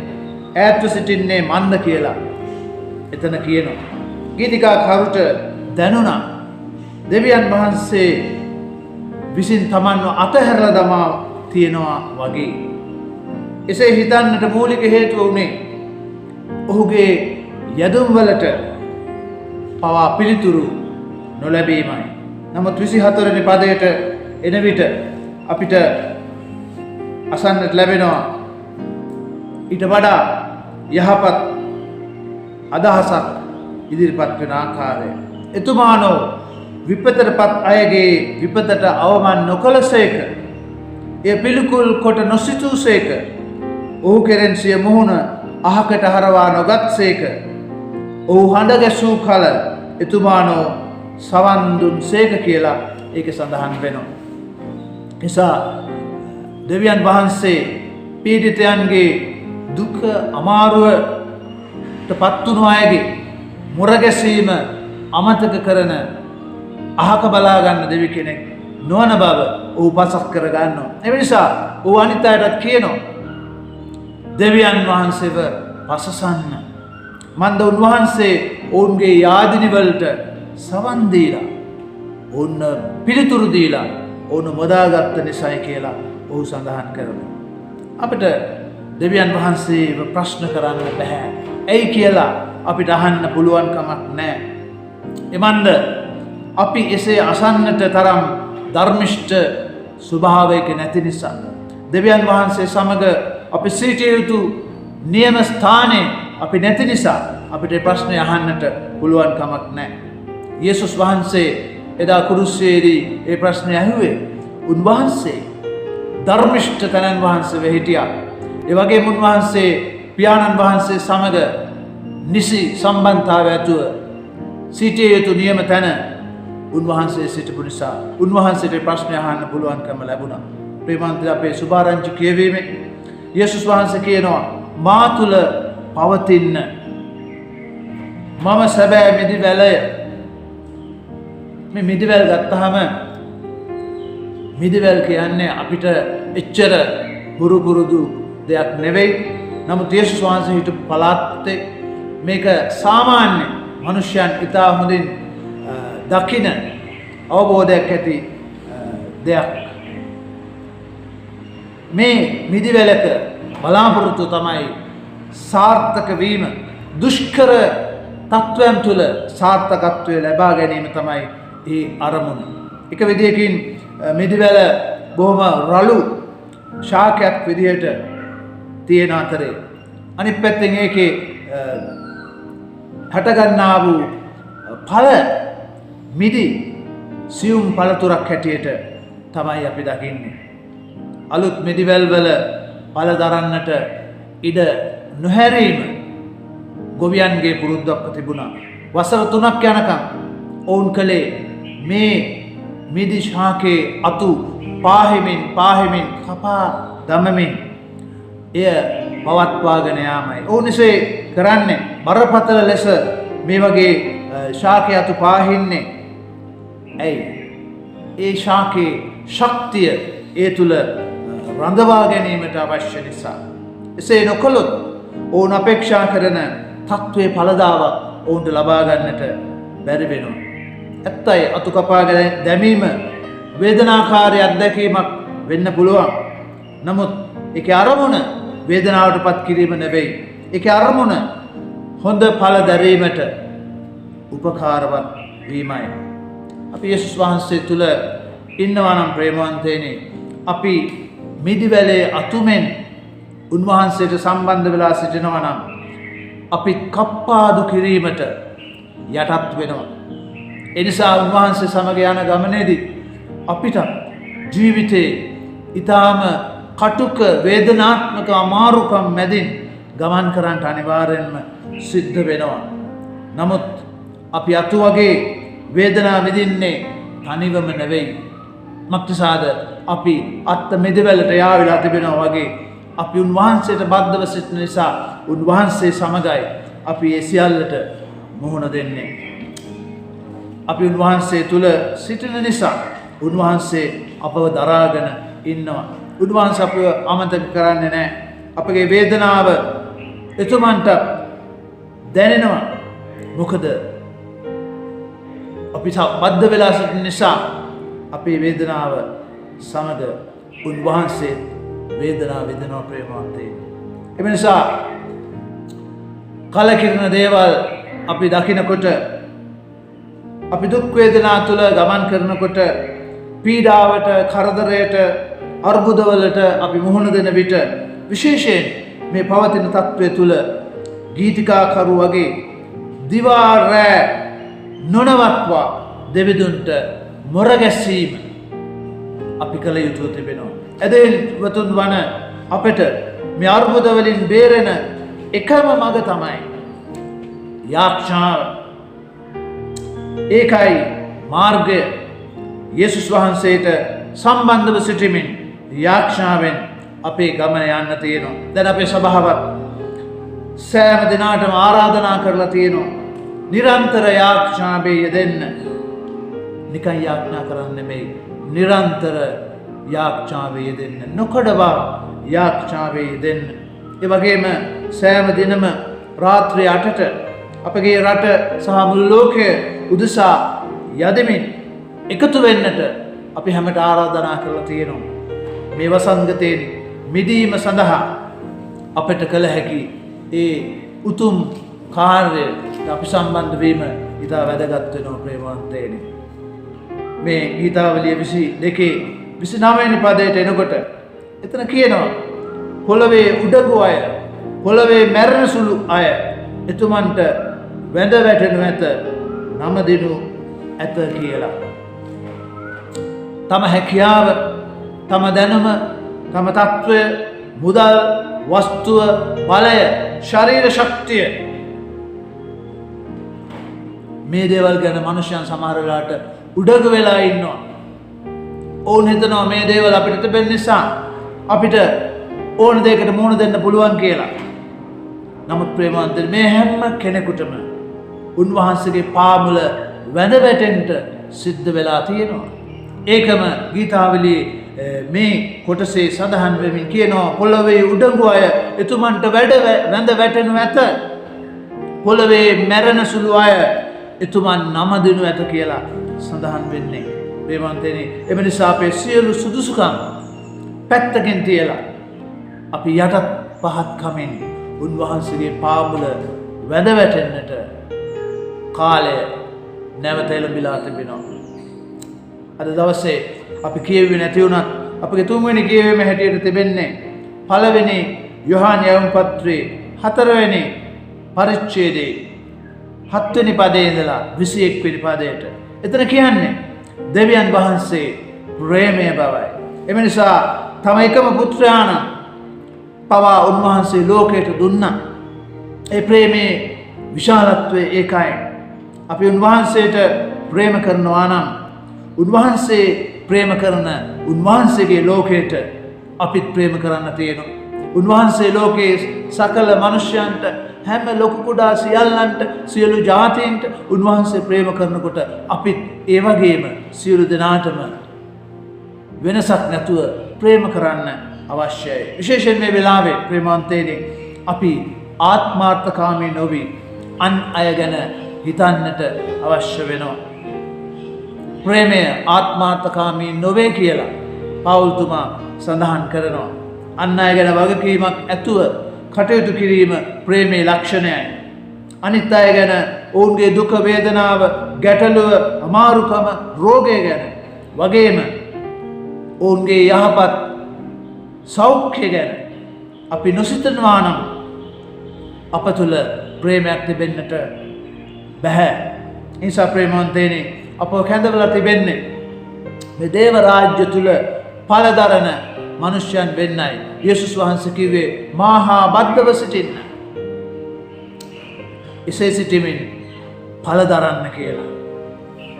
ඈත්ව සිටින්නේ මන්ද කියලා එතන කියනවා. ගීතිකා කරුට දැනුණා දෙවියන් වහන්සේ විසින් තමන්ව අතහැරලා දමා තියෙනවා වගේ. එසේ හිතන්නට මූලික හේතුව උනේ ඔහුගේ යදුම් වලට පවා පිළිතුරු නොලැබීමයි. නමුත් 24 වෙනි පදයට එන විට අපිට අසන්නට ලැබෙනවා ඊට වඩා යහපත් අදහසක් ඉදිරිපත් වෙන ආකාරය. එතුමානෝ විපතටපත් අයගේ විපතට අවමන් නොකළසේක, එය පිළිකුල් කොට නොසිතූසේක, ඔහු කෙරෙන් සිය මුහුණ අහකට හරවා නොගත්සේක, ඔහු හඬ ගැසූ කල එතුමානෝ සවන් දුන්සේක කියලා ඒක සඳහන් වෙනවා. නිසා දෙවියන් වහන්සේ පීඩිතයන්ගේ දුක අමාරුවට පත්වුණු අයගේ මුරගැසීම අමතක කරන අහක බලාගන්න දෙවි කෙනෙක් නොවන බව ඔහු පසක් කරගන්නවා. එනිසා ඔහු අනිත් අයටත් කියනවා දෙවියන් වහන්සේව පසසන්න. මන්ද උන්වහන්සේ ඔවුන්ගේ යාදිනි වලට සවන් දීලා ඔවුන් පිළිතුරු දීලා ඔවුන් මොදාගත්ත නිසායි කියලා ඔහු සඳහන් කරනවා. අපිට දෙවියන් වහන්සේව ප්‍රශ්න කරන්න බෑ. ඇයි කියලා අපිට අහන්න පුළුවන් කමක් නැහැ. එමන්ද අපි එසේ අසන්නට තරම් ධර්මිෂ්ඨ ස්වභාවයක නැති නිසා දෙවියන් වහන්සේ සමග අපි සිටිය යුතු නියම ස්ථානයේ අපි නැති නිසා අපිට ප්‍රශ්න අහන්නට පුළුවන් කමක් නැහැ. යේසුස් වහන්සේ එදා කුරුසියේදී ඒ ප්‍රශ්නේ ඇහුවේ උන්වහන්සේ ධර්මිෂ්ඨ තනන් වහන්සේ හිටියා. ඒ වගේම උන්වහන්සේ පියාණන් වහන්සේ සමග නිසි සම්බන්ධතාවය ඇතුව සිටිය යුතු නියම තැන උන්වහන්සේ සිටපු නිසා උන්වහන්සේට ප්‍රශ්න අහන්න පුළුවන්කම ලැබුණා. ප්‍රේමන්තය අපේ සුභාරංචි කියවීමේ යේසුස් වහන්සේ කියනවා මා තුල පවතින්න මම සැබෑ මිදිවැලය. මේ මිදිවැල් ගත්තහම මිදිවැල් කියන්නේ අපිට එච්චර හුරු පුරුදු දෙයක් නෙවෙයි. නමුත් යේසුස් වහන්සේ හිටපු පළාතේ මේක සාමාන්‍ය මනුෂ්‍යයන් ඉතා හොඳින් දකින අවබෝධයක් ඇති දෙයක්. මේ මිදිවැලක බලාපොරොත්තු තමයි සාර්ථක වීම. දුෂ්කර තත්ත්වයන් තුළ සාර්ථකත්වය ලබා ගැනීම තමයි ඒ අරමුණ. එක විදියකින් මිදිවැල බොහොම රළු ශාකයක් විදිහට තියෙන අතරේ අනිත් පැත්තෙන් ඒකේ හටගන්නා වූ ඵල මිදි සියුම් පළතුරක් හැටියට තමයි අපි දකින්නේ. අලුත් මිදිවැල් වල ඵල දරන්නට ඉඩ නොහැරීම ගොවියන්ගේ පුරුද්දක් තිබුණා. වසර 3ක් යනකම් ඔවුන් කළේ මේ මිදි ශාකේ අතු පාහෙමින් කපා දමමින් එය පවත්වාගෙන යාමයි. ඔවුන් එසේ කරන්නේ බරපතල ලෙස මේ වගේ ශාකේ අතු පාහින්නේ. ඇයි? ඒ ශාකේ ශක්තිය ඒ තුල රඳවා ගැනීමට අවශ්‍ය නිසා. එසේ නොකළොත් ඔවුන් අපේක්ෂා කරන තත්ත්වයේ ඵලදාවක් ඔවුන්ට ලබා ගන්නට බැරි වෙනවා. ඇත්තයි අතු කපාගෙන දැමීම වේදනාකාරී අත්දැකීමක් වෙන්න පුළුවන්. නමුත් ඒකේ අරමුණ වේදනාවටපත් කිරීම නෙවෙයි. ඒකේ අරමුණ හොඳ ඵල දැරීමට උපකාරවත් වීමයි. අපි යේසුස් වහන්සේ තුල ඉන්නවා නම් ප්‍රේමවන්තයනි, අපි මිදිවැලේ අතුමෙන් උන්වහන්සේට සම්බන්ධ වෙලා සිටිනවා නම් අපි කප්පාදු කිරීමට යටත් වෙනවා. ඒ නිසා උන්වහන්සේ සමග යන ගමනේදී අපිට ජීවිතේ ඊටාම කටුක වේදනාත්මක අමාරුකම් මැදින් ගමන් කරන්නට අනිවාර්යෙන්ම සිද්ධ වෙනවා. නමුත් අපි අතු වගේ වේදනාව විඳින්නේ තනිවම නෙවෙයි. මක්නිසාද අපි අත්ත මෙදවැලට යාවිලා තිබෙනවා වගේ අපි උන්වහන්සේට බද්ධව සිටින නිසා උන්වහන්සේ සමගයි අපි ඒ සියල්ලට මුහුණ දෙන්නේ. අපි උන්වහන්සේ තුල සිටින නිසා උන්වහන්සේ අපව දරාගෙන ඉන්නවා. උන්වහන්සේ අපව අමතක කරන්නේ නැහැ. අපගේ වේදනාව එතුමන්ට දැනෙනවා. මොකද අපි බද්ධ වෙලා සිටින නිසා අපේ වේදනාව සමග උන්වහන්සේ වේදනාව විඳිනවා ප්‍රේමවන්තේ. ඒ නිසා කලකිරෙන දේවල් අපි දකිනකොට අපි දුක් වේදනා තුල ගමන් කරනකොට පීඩාවට, කරදරයට, අර්බුදවලට අපි මුහුණ දෙන විට විශේෂයෙන් මේ පවතින තත්ත්වය තුල ගීතිකාකරු වගේ දිවා රැ නොනවත්වා දෙවිදුන්ට මොර ගැසීම අපි කළ යුතු තිබෙනවා. එදින වතුන් වන අපට මේ අර්බුද වලින් බේරෙන එකම මඟ තමයි යාඥාව. ඒකයි මාර්ගය. යේසුස් වහන්සේට සම්බන්ධව සිටීමෙන් යාඥාවෙන් අපේ ගමන යන්න තියෙනවා. දැන් අපේ සභාවත් සෑම දිනාටම ආරාධනා කරලා තියෙනවා. නිරන්තර යාඥාවේ යෙදෙන්න. නිකන් යාඥා කරන්නේ නෙමෙයි. නිරන්තර යාඥාවේ යෙදෙන්න. නොකඩවා යාඥාවේ යෙදෙන්න. ඒ වගේම සෑම දිනම රාත්‍රී 8ට අපගේ රට සහ මුළු ලෝකය උදෙසා යදෙමින් එකතු වෙන්නට අපි හැමට ආරාධනා කරලා තියෙනවා. මේ වසංගතයෙන් මිදීම සඳහා අපට කළ හැකි ඒ උතුම් කාර්යය අපි සම්බන්ධ වීම ඉතා වැදගත් වෙනවා ප්‍රේමවන්තයනි. මේ ගීතාවලිය 22:29 වෙනි පදයට එනකොට එතන කියනවා පොළවේ උඩගු අය, පොළවේ මැරෙන සුළු අය එතුමන්ට වැඳ වැටෙනු ඇත, නම දිනු ඇත කියලා. තම හැකියාව, තම දැනුම, තම තත්ත්වය, මුදල්, වස්තුව, බලය, ශරීර ශක්තිය, මේ දේවල් ගැන මනුෂ්‍යයන් සමහර වෙලාවට උඩගු වෙලා ඉන්නවා. ඕන් හිතනවා මේ දේවල් අපිට තිබෙන නිසා අපිට ඕන දෙයකට මුහුණ දෙන්න පුළුවන් කියලා. නමුත් ප්‍රේමවන්තයනි මේ හැම කෙනෙකුටම උන්වහන්සේගේ පාමුල වැඳ වැටෙන්න සිද්ධ වෙලා තියෙනවා. ඒකම ගීතාවලියේ මේ කොටසේ සඳහන් වෙමින් කියනවා පොළවේ උඩඟු අය එතුමන්ට වැඳ වැටෙනු ඇත. පොළවේ මැරෙන සුළු අය එතුමන් නම දෙනු ඇත කියලා සඳහන් වෙන්නේ. ප්‍රේමවන්තයනි එම නිසා අපේ සියලු සුදුසුකම් පැත්තකින් තියලා අපි යටත් පහත් කමින් උන්වහන්සේගේ පාමුල වැඳ වැටෙන්නට කාලය නැවත එළඹිලා තිබෙනවා. අද දවසේ අපි කියුවේ නැති වුණත් අපගේ තුන්වෙනි කියවීම හැටියට තිබෙන්නේ පළවෙනි යොහාන් යවුම් පත්‍රයේ 4 වෙනි පරිච්ඡේදයේ 7 වෙනි පදයේ ඉඳලා 21 වෙනි පදයට. එතන කියන්නේ දෙවියන් වහන්සේ ප්‍රේමය බවයි. එම නිසා තම එකම පුත්‍රයාණන් පවා උන්වහන්සේ ලෝකයට දුන්නා. ඒ ප්‍රේමයේ විශාලත්වය ඒකයි. අපි උන්වහන්සේට ප්‍රේම කරනවා නම් උන්වහන්සේ ප්‍රේම කරන උන්වහන්සේගේ ලෝකයට අපිත් ප්‍රේම කරන්න තියෙනවා. උන්වහන්සේ ලෝකයේ සකල මනුෂ්‍යයන්ට හැම ලොකු කුඩා සියල්ලන්ට සියලු ජාතීන්ට උන්වහන්සේ ප්‍රේම කරනකොට අපිත් ඒ වගේම සියලු දෙනාටම වෙනසක් නැතුව ප්‍රේම කරන්න අවශ්‍යයි. විශේෂයෙන් මේ වෙලාවේ ප්‍රේමවන්තයනි අපි ආත්මාර්ථකාමී නොවි අන් අය ගැන හිතන්නට අවශ්‍ය වෙනවා. ප්‍රේමය ආත්මාර්ථකාමී නොවේ කියලා පවුල්තුමා සඳහන් කරනවා. අන් අය ගැන වගකීමක් ඇතුව කටයුතු කිරීම ප්‍රේමයේ ලක්ෂණයයි. අනිත් අය ගැන ඔවුන්ගේ දුක වේදනාව ගැටලුව අමාරුකම රෝගය ගැන වගේම ඔවුන්ගේ යහපත් සෞඛ්‍ය ගැන අපි නොසිතනවා නම් අප තුළ ප්‍රේමයක් තිබෙන්නට බැහැ. නිසා ප්‍රේමවන්තයනි අප කැඳවලා තිබෙන්නේ මේ දේව රාජ්‍ය තුළ පළදරන මනුෂ්‍යයන් වෙන්නයි. යේසුස් වහන්සේ කිව්වේ මාහා බද්ධව සිටින්න. එසේ සිටීමෙන් පළදරන්න කියලා.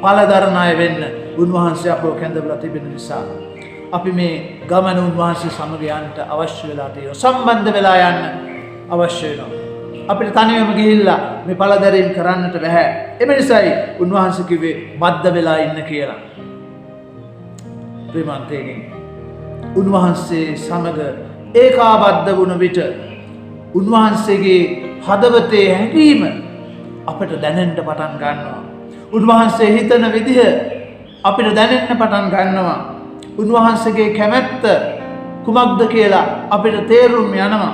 පළදරන අය වෙන්න උන්වහන්සේ අපව කැඳවලා තිබෙන නිසා අපි මේ ගමන උන්වහන්සේ සමග යන්න අවශ්‍ය වෙලා තියෙනවා. සම්බන්ධ වෙලා යන්න අවශ්‍ය වෙනවා. අපිට තනියම ගිහිල්ලා මේ පළදැරීම් කරන්නට බැහැ. එම නිසායි උන්වහන්සේ කිව්වේ බද්ධ වෙලා ඉන්න කියලා. ප්‍රේමවන්තයනි උන්වහන්සේ සමග ඒකාබද්ධ වුණ විට උන්වහන්සේගේ හදවතේ හැඟීම අපිට දැනෙන්න පටන් ගන්නවා. උන්වහන්සේ හිතන විදිහ අපිට දැනෙන්න පටන් ගන්නවා. උන්වහන්සේගේ කැමැත්ත කුමක්ද කියලා අපිට තේරුම් යනවා.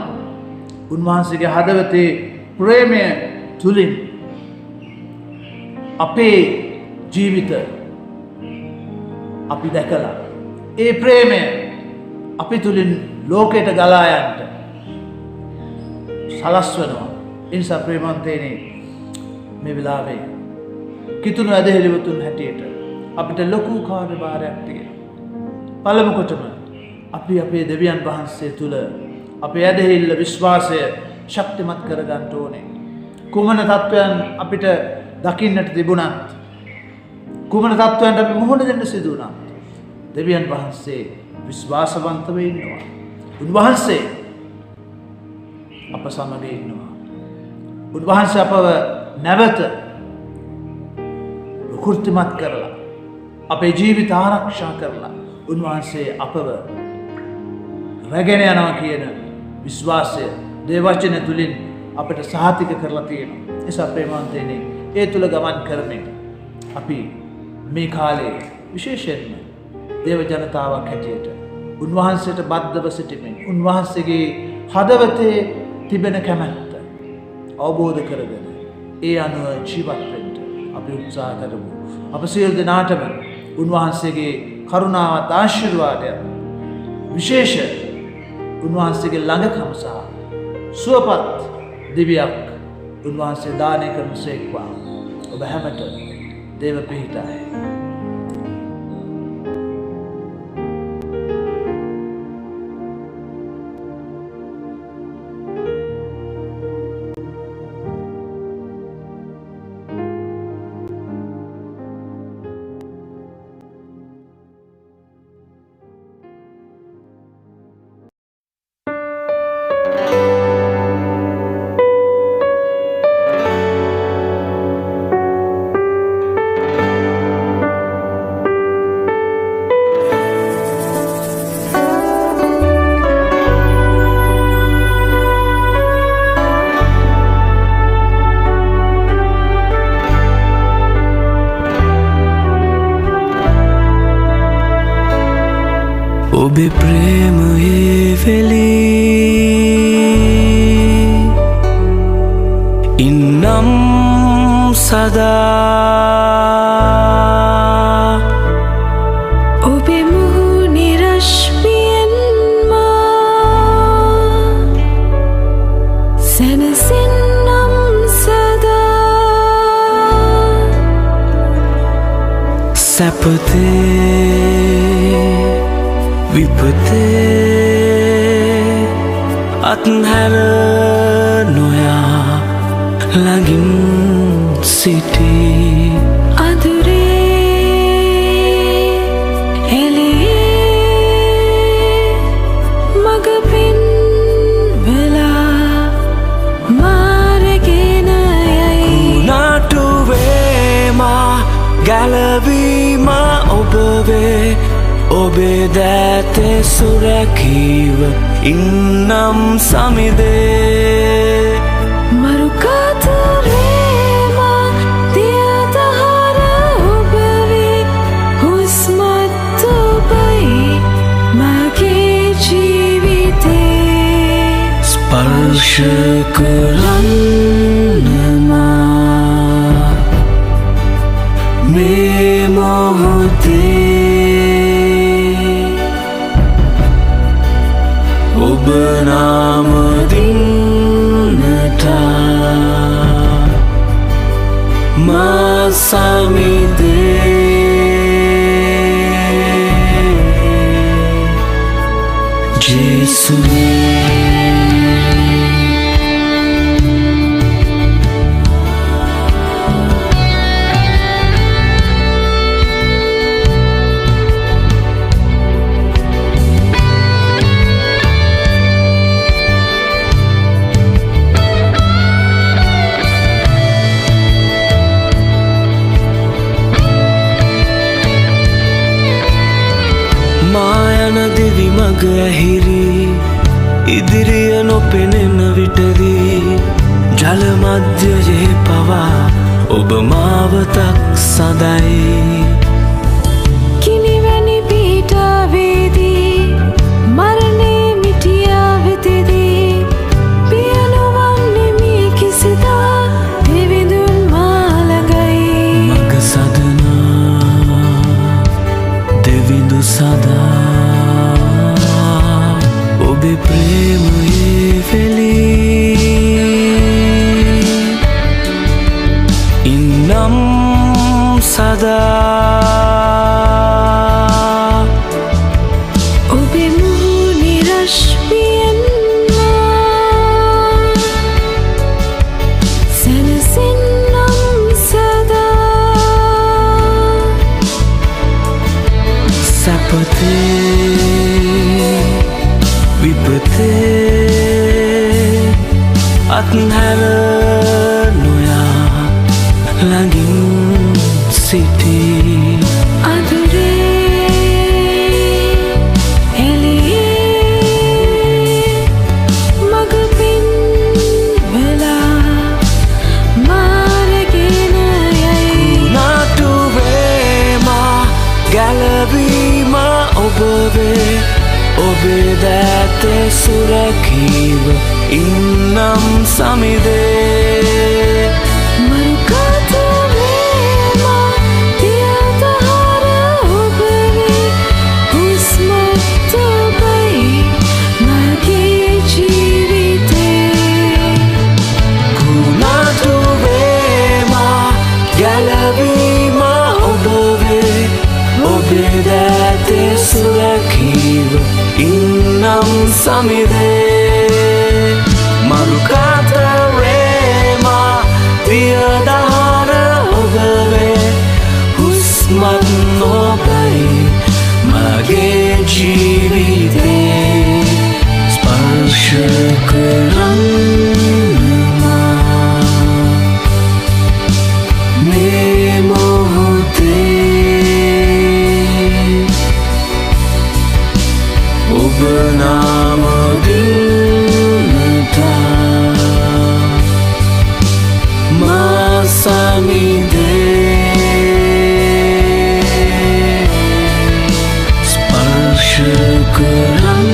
උන්වහන්සේගේ හදවතේ ප්‍රේමය තුලින් අපේ ජීවිත අපි දැකලා ඒ ප්‍රේමය අපි තුලින් ලෝකයට ගලා යන්න සලස්වනවා. ඒ නිසා ප්‍රේමවන්තයනි මේ වෙලාවේ කිතුණු ඇදහිලිවතුන් හැටියට අපිට ලොකු කාර්යභාරයක් තියෙනවා. පළමු කොටම අපි අපේ දෙවියන් වහන්සේ තුල අපේ ඇදහිල්ල විශ්වාසය ශක්තිමත් කරගන්න ඕනේ. කුමන තත්වයන් අපිට දකින්නට තිබුණත් කුමන තත්වයන්ට අපි මුහුණ දෙන්න සිදු වුණත් දෙවියන් වහන්සේ විශ්වාසවන්තව ඉන්නවා. උන්වහන්සේ අප සමග ඉන්නවා. උන්වහන්සේ අපව නැවත විකෘතිමත් කරලා අපේ ජීවිත ආරක්ෂා කරලා උන්වහන්සේ අපව රැගෙන යනවා කියන විශ්වාසය දේවචන තුලින් අපිට සහතික කරලා තියෙනවා. ඒස ප්‍රේමවන්තයනි ඒ තුල ගමන් කරමින් අපි මේ කාලේ විශේෂයෙන්ම දේව ජනතාවක් හැටියට උන්වහන්සේට බද්ධව සිටීමෙන් උන්වහන්සේගේ හදවතේ තිබෙන කැමැත්ත අවබෝධ කරගෙන ඒ අනුව ජීවත් වෙන්න අපි උත්සාහ කරමු. අප සියලු දෙනාටම උන්වහන්සේගේ කරුණාවත් ආශිර්වාදයත් විශේෂ උන්වහන්සේගේ ළඟකම සහ සුවපත් දිවියක් උන්වහන්සේ දානය කරන සේක්වා. ඔබ හැමට දේව පිහිටයි. ප්‍රේමයේ වෙලී ඉන්නම් සදා ඔබේ මුහුණේ රශ්මියෙන් මා සැනසෙන්නම් සදා සැපතේ විපතේ අත්හැර නොයා ළඟින් සිටී අදුරේ එළියේ මග පෙන්වලා මාරගෙන යයි නාටුවේ මා ගැලවීම ඔබ වේ ඔබේ දෑතේ සුරැකීව ඉන්නම් සමිදේ මරුකාතරේ මා දියදහර ඔබ වේ හුස්මත් ඔබයි මගේ ජීවිතේ ස්පර්ශ කරන්නමා මේ මොහොතේ ඔබ නාමදින්නටා මා සමිදේ ජේසුනේ මග ඇහිරි ඉදිරිය නොපෙනෙන විටදී ජල මධ්‍යයේ පවා ඔබ මාවතක් සඳයි කිනිවැනි පීඨාවේදී මරණේ මිටියා වෙතෙදී පිය නොවන්නෙමි කිසිදා දෙවිඳුන් මා ළඟයි මග සදනා දෙවිඳු සදා ඔබේ ප්‍රේමයේ වෙලී ඉන්නම් සදා ඔබේ මුහුණේ රශ්මියෙන් මා සැනසෙන්නම් සදා සැපතේ විපතේ අත්හැර නොයා ළඟින් සිටී අදුරේ එළියේ මග පෙන්වලා මාරගෙන යයි නාටුවේ මා ගැලවීම ඔබ වේ ඔබේ දෑතේ සුරැකීව ඉන්නම් සමිදේ මරුකාතරේ මා දියදහර ඔබ වේ හුස්මත් ඔබයි මගේ ජීවිතේ නාටුවේ මා ගැලවීම ඔබ වේ ඔබේ දෑතේ සුරැකීව ඉන්නම් සමිදේ මරුකාතරේ මා දියදහර ඔබ වේ හුස්මත් ඔබයි මගේ ජීවිතේ ස්පර්ශ කරන්නමා මේ මොහොතේ ඔබ නාමදින්නටා මා සමිදේ ස්පර්ශ කරන්න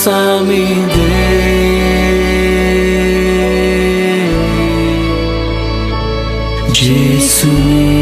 සමිදේ ජේසුනේ